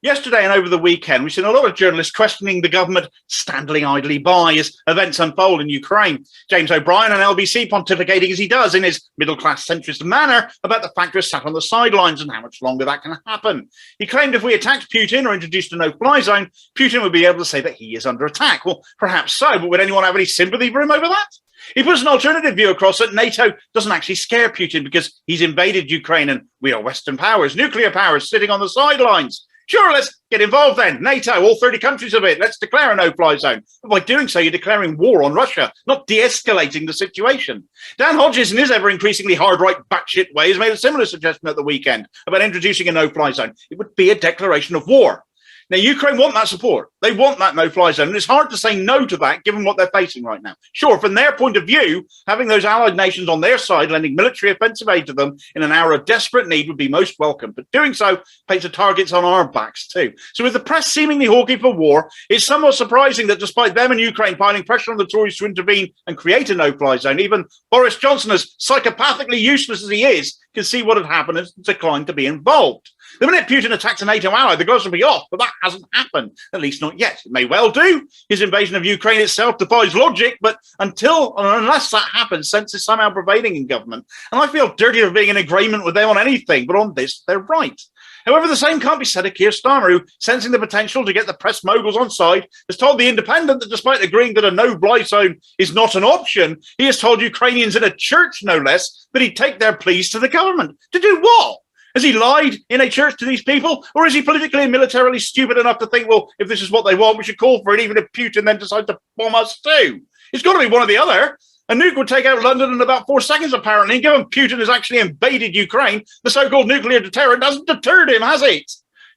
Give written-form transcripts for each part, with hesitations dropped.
Yesterday and over the weekend, we've seen a lot of journalists questioning the government standing idly by as events unfold in Ukraine. James O'Brien on LBC pontificating as he does in his middle-class centrist manner about the fact we're sat on the sidelines and how much longer that can happen. He claimed if we attacked Putin or introduced a no-fly zone, Putin would be able to say that he is under attack. Well, perhaps so, but would anyone have any sympathy for him over that? He puts an alternative view across that NATO doesn't actually scare Putin because he's invaded Ukraine and we are Western powers, nuclear powers, sitting on the sidelines. Sure, let's get involved then. NATO, all 30 countries of it. Let's declare a no-fly zone. But by doing so, you're declaring war on Russia, not de-escalating the situation. Dan Hodges, in his ever-increasingly hard-right batshit way, has made a similar suggestion at the weekend about introducing a no-fly zone. It would be a declaration of war. Now, Ukraine want that support. They want that no-fly zone. And it's hard to say no to that, given what they're facing right now. Sure, from their point of view, having those allied nations on their side, lending military offensive aid to them in an hour of desperate need would be most welcome. But doing so paints the targets on our backs too. So with the press seemingly hawking for war, it's somewhat surprising that despite them and Ukraine piling pressure on the Tories to intervene and create a no-fly zone, even Boris Johnson, as psychopathically useless as he is, can see what had happened and declined to be involved. The minute Putin attacks a NATO ally, the gloves will be off, but that hasn't happened, at least not yet. It may well do. His invasion of Ukraine itself defies logic, but unless that happens, sense is somehow prevailing in government. And I feel dirty for being in agreement with them on anything, but on this, they're right. However, the same can't be said of Keir Starmer, who, sensing the potential to get the press moguls on side, has told The Independent that despite agreeing that a no-fly zone is not an option, he has told Ukrainians in a church, no less, that he'd take their pleas to the government. To do what? Has he lied in a church to these people? Or is he politically and militarily stupid enough to think, well, if this is what they want, we should call for it, even if Putin then decides to bomb us too? It's got to be one or the other. A nuke would take out London in about 4 seconds, apparently. And given Putin has actually invaded Ukraine, the so-called nuclear deterrent hasn't deterred him, has it?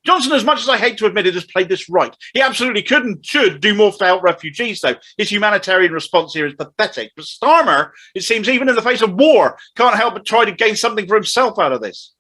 Johnson, as much as I hate to admit it, has played this right. He absolutely could and should do more to help refugees, though. His humanitarian response here is pathetic. But Starmer, it seems, even in the face of war, can't help but try to gain something for himself out of this.